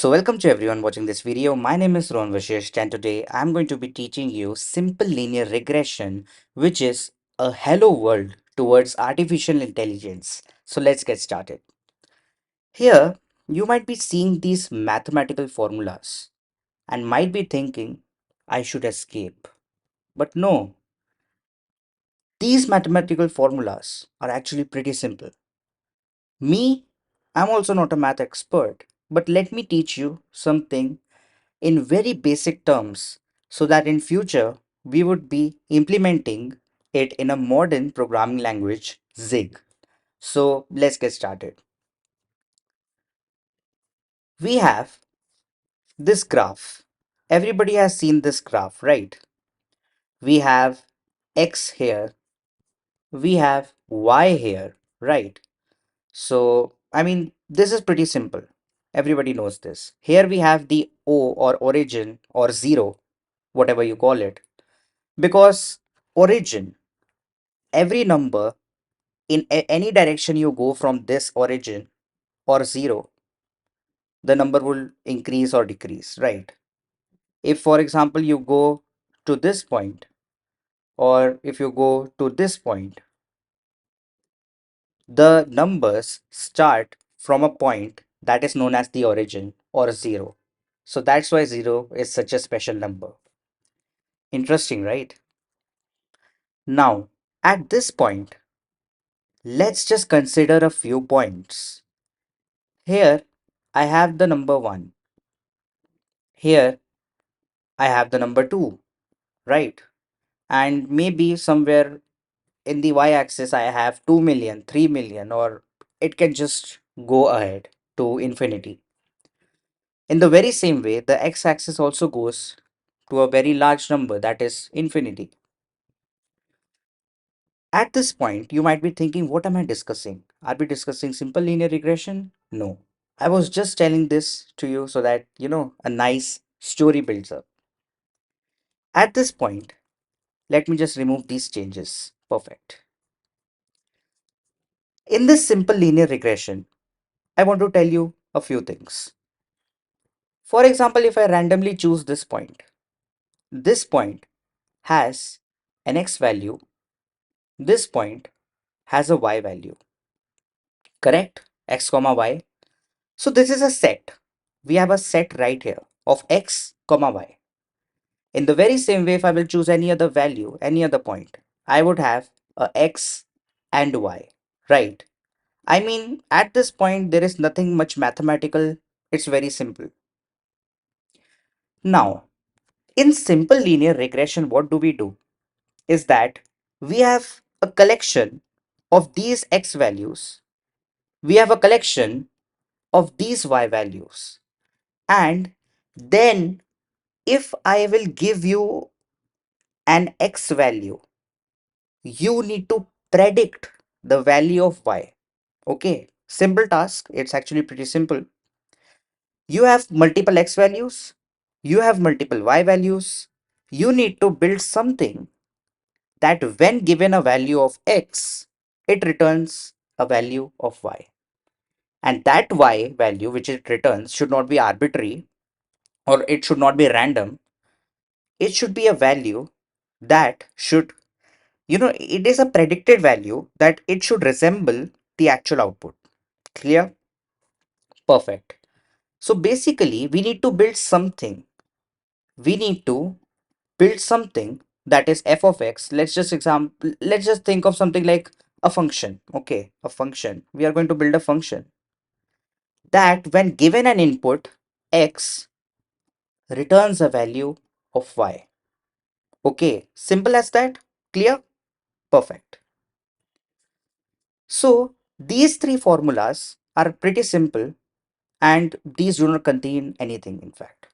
So welcome to everyone watching this video. My name is Ron Vashish and today I'm going to be teaching you simple linear regression, which is a hello world towards artificial intelligence. So let's get started. Here, you might be seeing these mathematical formulas and might be thinking, I should escape. But no, these mathematical formulas are actually pretty simple. Me, I'm also not a math expert, but let me teach you something in very basic terms so that in future we would be implementing it in a modern programming language zig. So let's get started. We have this graph. Everybody has seen this graph, right? We have x here, we have y here, right? So this is pretty simple. Everybody knows this. Here we have the o or origin or zero, whatever you call it, because origin, every number in any direction you go from this origin or zero, the number will increase or decrease, right? If, for example, you go to this point, or if you go to this point, the numbers start from a point that is known as the origin or zero. So that's why zero is such a special number. Interesting, right? Now, at this point, let's just consider a few points. Here, I have the number 1. Here, I have the number 2, right? And maybe somewhere in the y-axis, I have 2 million, 3 million, or it can just go ahead to infinity. In the very same way, the x-axis also goes to a very large number, that is infinity. At this point, you might be thinking, what am I discussing? Are we discussing simple linear regression? No. I was just telling this to you so that, a nice story builds up. At this point, let me just remove these changes. Perfect. In this simple linear regression, I want to tell you a few things. For example, if I randomly choose this point has an x value, this point has a y value, correct? X comma y. So this is a set. We have a set right here of x comma y. In the very same way, if I will choose any other value, any other point, I would have a x and y, right? At this point, there is nothing much mathematical. It's very simple. Now, in simple linear regression, what do we do? Is that we have a collection of these x values, we have a collection of these y values, and then if I will give you an x value, you need to predict the value of y. Okay, simple task. It's actually pretty simple. You have multiple x values, you have multiple y values. You need to build something that when given a value of x, it returns a value of y. And that y value which it returns should not be arbitrary or it should not be random. It should be a value that should, it is a predicted value that it should resemble the actual output. Clear? Perfect. So basically, we need to build something. We need to build something that is f of x. Let's just think of something like a function. Okay, a function. We are going to build a function that when given an input x returns a value of y. Okay, simple as that. Clear? Perfect. So these three formulas are pretty simple and these do not contain anything in fact.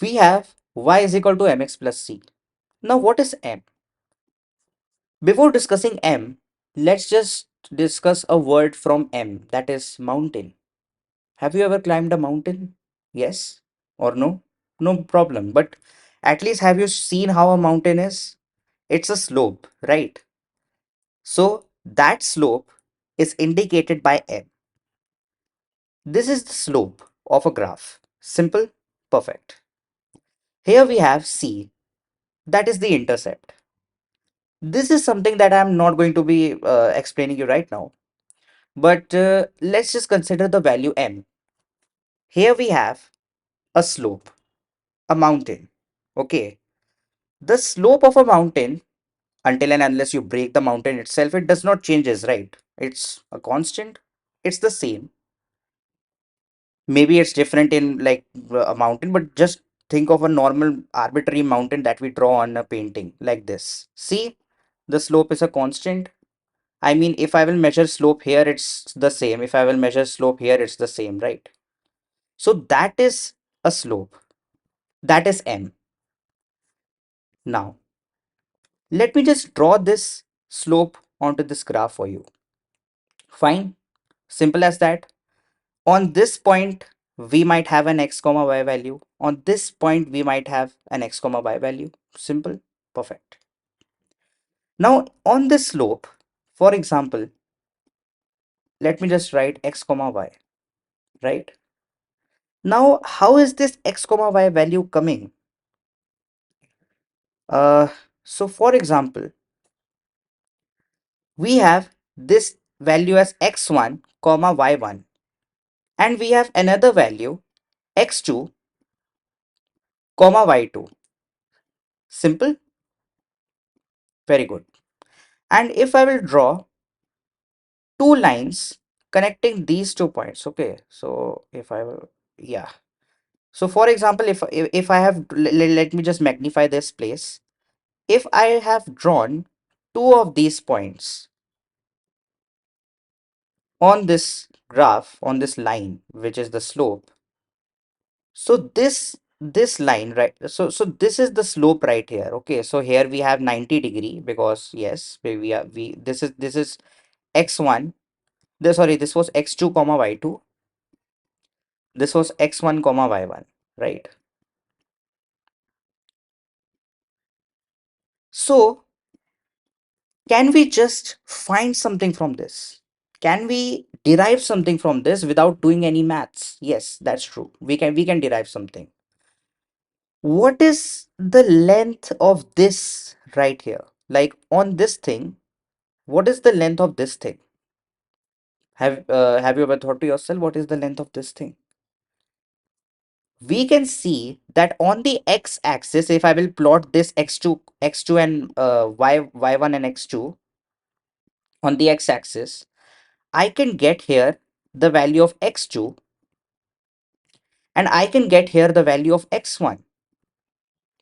We have y is equal to mx plus c. Now what is m? Before discussing m, let's just discuss a word from m, that is mountain. Have you ever climbed a mountain? Yes or no? No problem. But at least have you seen how a mountain is? It's a slope, right? So that slope is indicated by m. This is the slope of a graph. Simple, perfect. Here we have C, that is the intercept. This is something that I'm not going to be explaining you right now, but let's just consider the value M. Here we have a slope, a mountain. Okay, the slope of a mountain, until and unless you break the mountain itself, it does not changes, right? It's a constant, it's the same. Maybe it's different in like a mountain, but just think of a normal arbitrary mountain that we draw on a painting like this. See, the slope is a constant. I mean, if I will measure slope here, it's the same. If I will measure slope here, it's the same, right? So that is a slope. That is M. Now, let me just draw this slope onto this graph for you. Fine. Simple as that. On this point, we might have an x comma y value. On this point, we might have an x comma y value. Simple. Perfect. Now, on this slope, for example, let me just write x comma y, right? Now, how is this x comma y value coming? Uh, so for example, we have this value as x1 comma y1, and we have another value x2 comma y2. Simple, very good. And if I will draw two lines connecting these 2 points, okay, so if I will, yeah. So for example, if I have, let me just magnify this place. If I have drawn two of these points on this graph, on this line, which is the slope. So this line, right? So this is the slope right here. Okay, so here we have 90-degree because yes, we are we this is x1. This sorry, this was x2 comma y2. This was x1 comma y1, right? So can we just find something from this? Can we derive something from this without doing any maths? Yes, that's true. We can derive something. What is the length of this right here? Like on this thing, what is the length of this thing? Have you ever thought to yourself what is the length of this thing? We can see that on the x-axis, if I will plot this x2 and y1 and x2 on the x-axis, I can get here the value of x2 and I can get here the value of x1,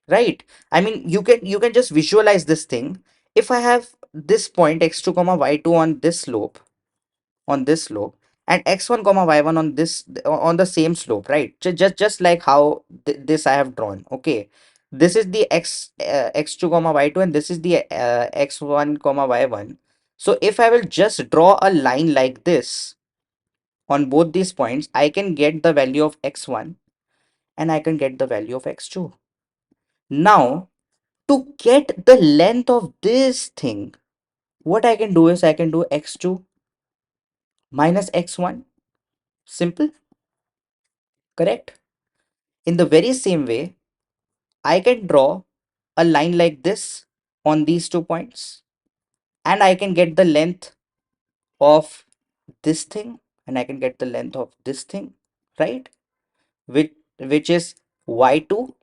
right? I mean, you can just visualize this thing. If I have this point x2 comma y2 on this slope and x1 comma y1 on this on the same slope, right? Just like how this I have drawn. Okay, this is the x2 comma y2 and this is the x1 comma y1. So if I will just draw a line like this on both these points, I can get the value of x1 and I can get the value of x2. Now, to get the length of this thing, what I can do is I can do x2 minus x1. Simple, correct? In the very same way, I can draw a line like this on these 2 points and I can get the length of this thing and I can get the length of this thing, right? Which is y2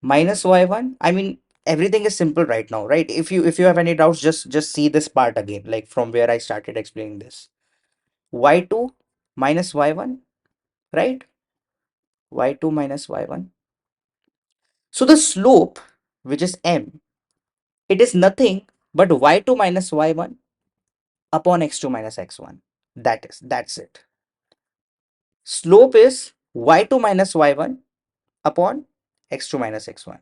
minus y1. I mean, everything is simple right now, right? If you have any doubts, just see this part again, like from where I started explaining this. Y2 minus y1, right? Y2 minus y1. So the slope, which is m, it is nothing but y2 minus y1 upon x2 minus x1. That's it. Slope is y2 minus y1 upon x2 minus x1.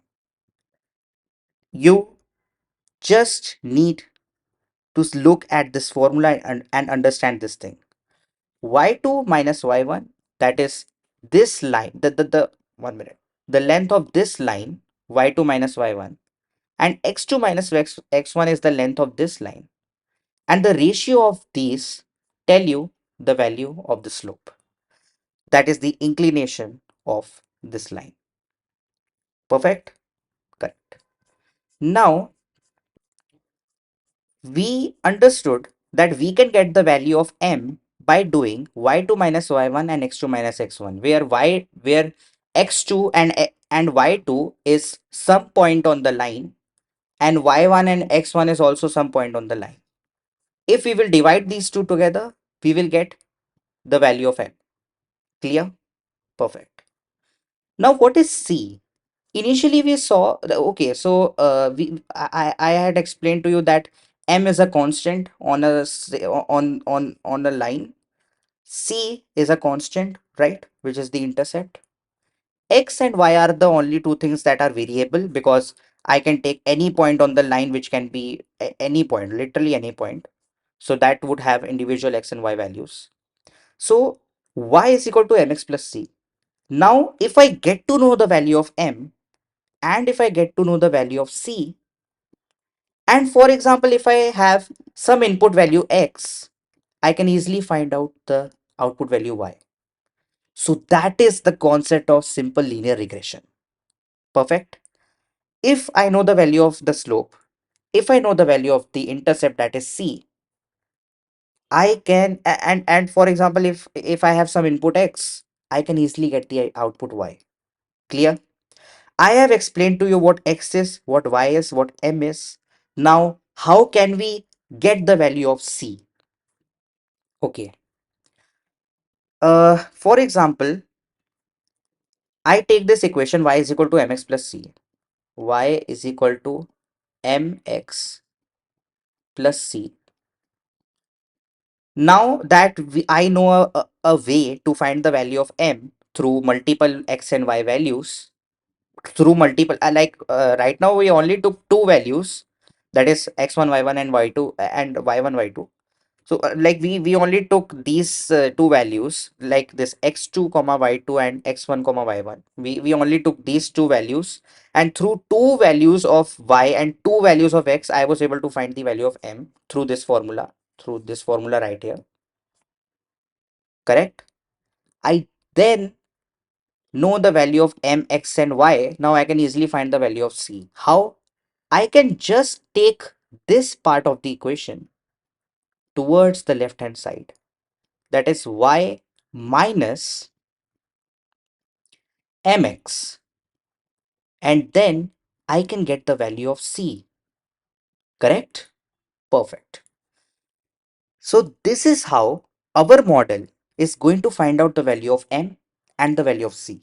You just need to look at this formula and understand this thing. Y2 minus y1, that is this line, the 1 minute, the length of this line, y2 minus y1, and x2 minus x1 is the length of this line. And the ratio of these tell you the value of the slope. That is the inclination of this line. Perfect? Correct. Now, we understood that we can get the value of m by doing y2 minus y1 and x2 minus x1, where x2 and y2 is some point on the line, and y1 and x1 is also some point on the line. If we will divide these two together, we will get the value of m. Clear? Perfect. Now, what is c? Initially we saw okay, so I had explained to you that m is a constant on on a line. C is a constant, right, which is the intercept. X and y are the only two things that are variable, because I can take any point on the line, which can be any point, literally any point. So that would have individual x and y values. So y is equal to mx plus c. Now if I get to know the value of m, and if I get to know the value of c, and for example if I have some input value x, I can easily find out the output value y. So that is the concept of simple linear regression. Perfect. If I know the value of the slope, if I know the value of the intercept, that is c, I can and for example if I have some input x, I can easily get the output y. Clear? I have explained to you what x is, what y is, what m is. Now, how can we get the value of c? Okay. For example, I take this equation y is equal to mx plus c. Y is equal to mx plus c. Now that I know a way to find the value of m through multiple x and y values, through multiple right now we only took two values, that is x1 y1 and y2 and y1 y2. So like we only took these two values, like this x2 comma y2 and x1 comma y1. We only took these two values, and through two values of y and two values of x, I was able to find the value of m through this formula, right here. Correct? I then know the value of m, x and y. Now I can easily find the value of c. How? I can just take this part of the equation towards the left hand side, that is y minus mx, and then I can get the value of c. Correct? Perfect. So this is how our model is going to find out the value of m and the value of c.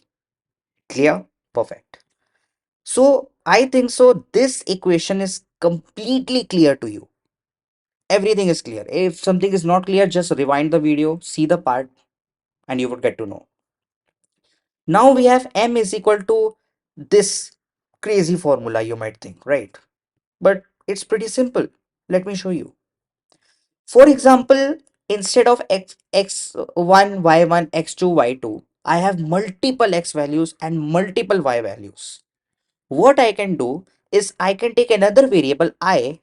Clear? Perfect. So I think so this equation is completely clear to you. Everything is clear. If something is not clear, just rewind the video, see the part, and you would get to know. Now we have m is equal to this crazy formula, you might think, right? But it's pretty simple. Let me show you. For example, instead of x1, y1, x2, y2, I have multiple x values and multiple y values. What I can do is I can take another variable I,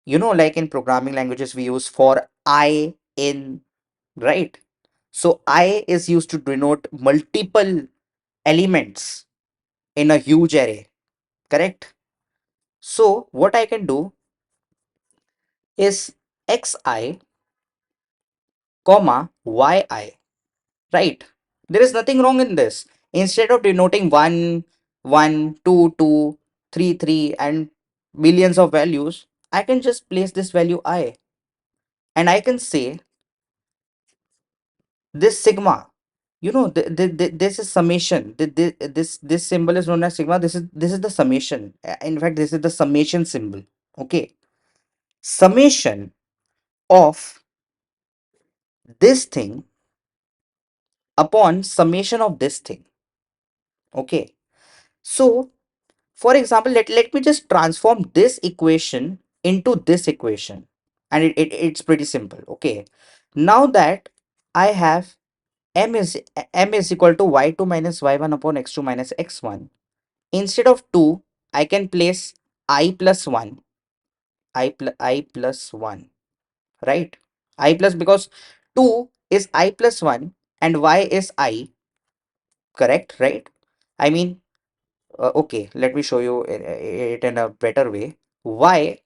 like in programming languages, we use for I in, right? So I is used to denote multiple elements in a huge array, correct? So what I can do is xi comma yi, right? There is nothing wrong in this. Instead of denoting 1, 1, 2, 2, 3, 3, and millions of values, I can just place this value I, and I can say this sigma. This is summation. This symbol is known as sigma. This is the summation. In fact, this is the summation symbol. Okay, summation of this thing upon summation of this thing. Okay, so for example, let me just transform this equation into this equation, and it's pretty simple. Okay, now that I have m is equal to y2 minus y1 upon x2 minus x1, instead of 2 I can place I plus 1, I plus 1, right? I plus, because 2 is I plus 1, and y is I, correct, right? I mean, okay, let me show you it in a better way. Y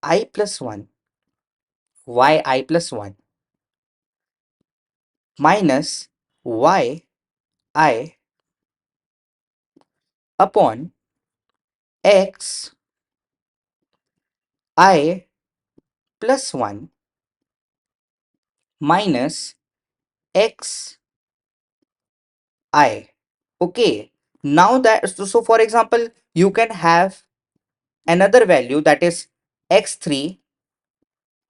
I plus 1, y I plus 1 minus y I upon x I plus 1 minus x I. Okay, now that, so for example, you can have another value that is x3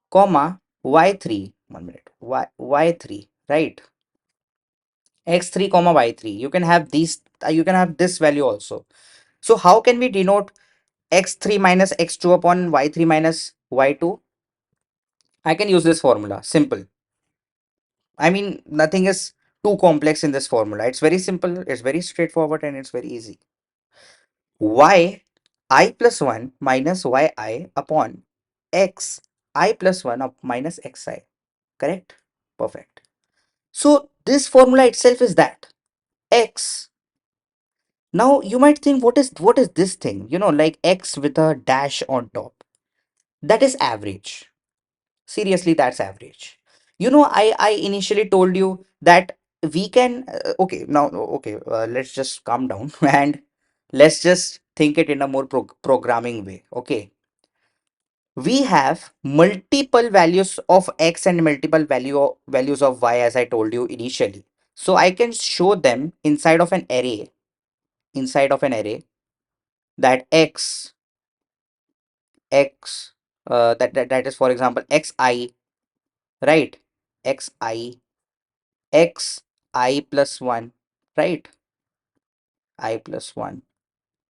comma y3. 1 minute, y3, right? x3 comma y3. You can have these, you can have this value also. So how can we denote x3 minus x2 upon y3 minus y2? I can use this formula. Simple. I mean, nothing is too complex in this formula. It's very simple, it's very straightforward, and it's very easy. Y I plus 1 minus yi upon x I plus 1 up minus xi. Correct? Perfect. So this formula itself is that x. Now you might think, what is this thing? Like x with a dash on top. That is average. Seriously, that's average. I initially told you that we can, okay, now, okay, let's just calm down and let's just think it in a more programming way. Okay, we have multiple values of x and multiple values of y, as I told you initially. So I can show them inside of an array that x that is, for example, xi, right? Xi, x I plus 1, right? I plus 1,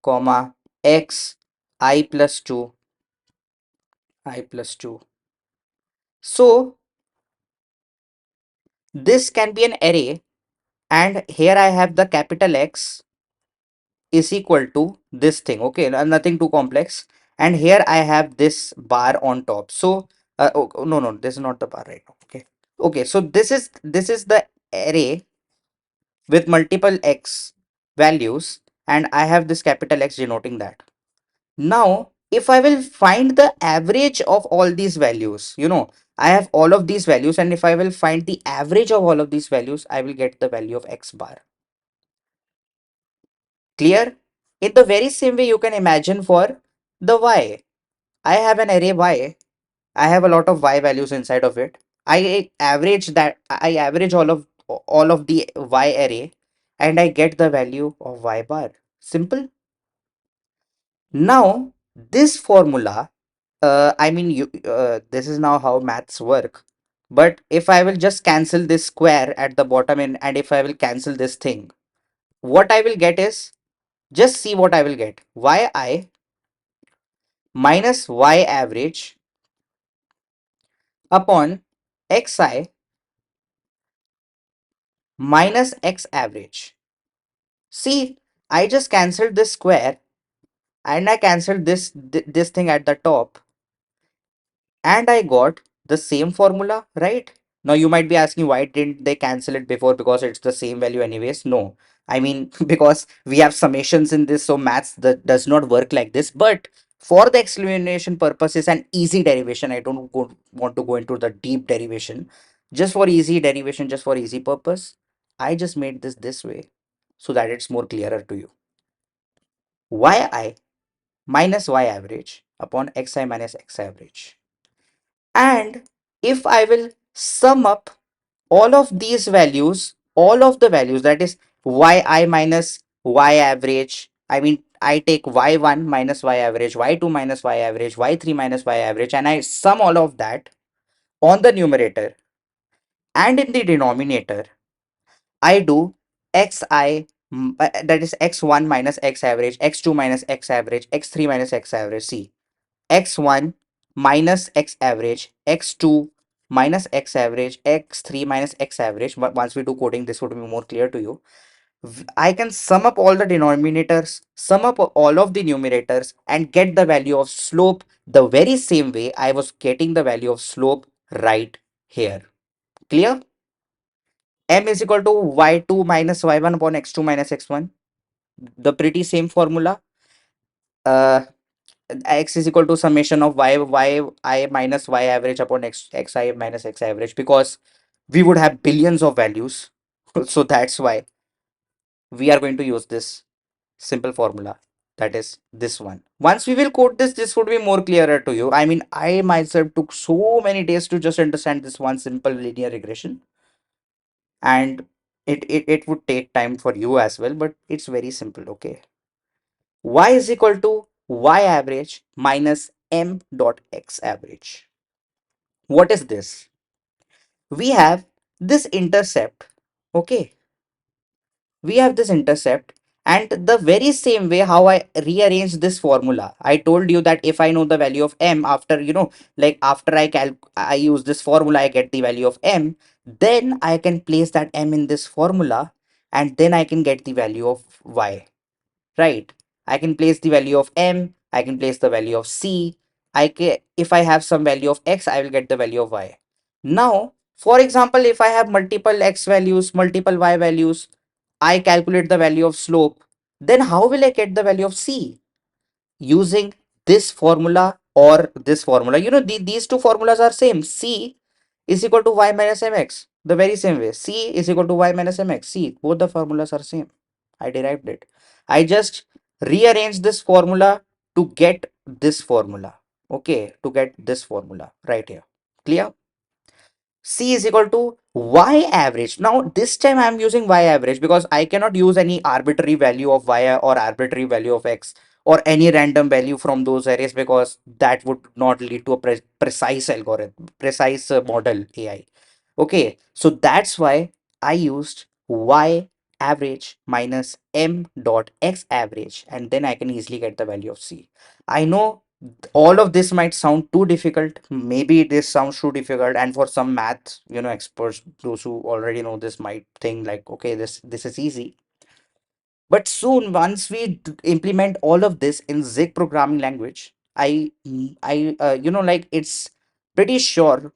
comma, x I plus 2, I plus 2. So this can be an array, and here I have the capital X is equal to this thing. Okay, nothing too complex. And here I have this bar on top. So no, no, this is not the bar right now. Okay, okay. So this is the array with multiple x values, and I have this capital X denoting that. Now, if I will find the average of all these values, I have all of these values, and if I will find the average of all of these values, I will get the value of x bar. Clear? In the very same way, you can imagine for the y. I have an array y. I have a lot of y values inside of it. I average all of the y array, and I get the value of y bar. Simple. Now, this formula, I mean, this is now how maths work. But if I will just cancel this square at the bottom, and if I will cancel this thing, what I will get is, just see what I will get. Yi minus y average upon xi minus x average. See, I just cancelled this square, and I cancelled this thing at the top, and I got the same formula, right? Now you might be asking, why didn't they cancel it before? Because it's the same value anyways. No, I mean, because we have summations in this, so maths that does not work like this. But for the explanation purposes and easy derivation, I don't want to go into the deep derivation. Just for easy derivation, just for easy purpose, I just made this way so that it's more clearer to you. Yi minus y average upon xi minus x average. And if I will sum up all of the values, that is yi minus y average, I mean, I take y1 minus y average, y2 minus y average, y3 minus y average, and I sum all of that on the numerator, and in the denominator, I do xi, that is x1 minus x average, x2 minus x average, x3 minus x average. See, x1 minus x average, x2 minus x average, x3 minus x average. But once we do coding, this would be more clear to you. I can sum up all the denominators, sum up all of the numerators, and get the value of slope the very same way I was getting the value of slope right here. Clear? M is equal to y2 minus y1 upon x2 minus x1. The pretty same formula. Uh, X is equal to summation of y minus y average upon xi minus x average, because we would have billions of values. So that's why we are going to use this simple formula, that is this one. Once we will code this, this would be more clearer to you. I mean, I myself took so many days to just understand this one simple linear regression, and it would take time for you as well, but it's very simple. Okay, y is equal to y average minus m dot x average. What is this? We have this intercept. Okay, we have this intercept, and the very same way how I rearrange this formula, I told you that if I know the value of m, after like after I use this formula, I get the value of m, then I can place that m in this formula, and then I can get the value of y, right? I can place the value of m, I can place the value of c. If I have some value of x, I will get the value of y. Now, for example, if I have multiple x values, multiple y values, I calculate the value of slope, then how will I get the value of c? Using this formula or this formula. These two formulas are same. C is equal to y minus mx. The very same way. C is equal to y minus mx. See, both the formulas are same. I derived it. I just rearrange this formula to get this formula. Okay, to get this formula right here. Clear? C is equal to y average. Now this time I am using y average because I cannot use any arbitrary value of y or arbitrary value of x or any random value from those arrays, because that would not lead to a precise algorithm, precise model AI. Okay, so that's why I used y average minus m dot x average, and then I can easily get the value of c. I know all of this might sound too difficult. Maybe this sounds too difficult, and for some math, experts, those who already know this might think like, okay, this is easy. But soon, once we implement all of this in Zig programming language, like it's pretty sure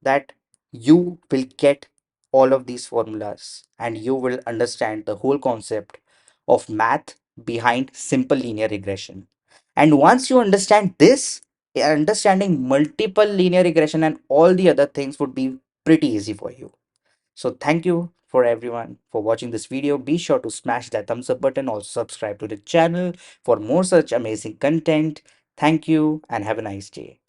that you will get all of these formulas and you will understand the whole concept of math behind simple linear regression. And once you understand this, understanding multiple linear regression and all the other things would be pretty easy for you. So thank you for everyone for watching this video. Be sure to smash that thumbs up button. Also subscribe to the channel for more such amazing content. Thank you and have a nice day.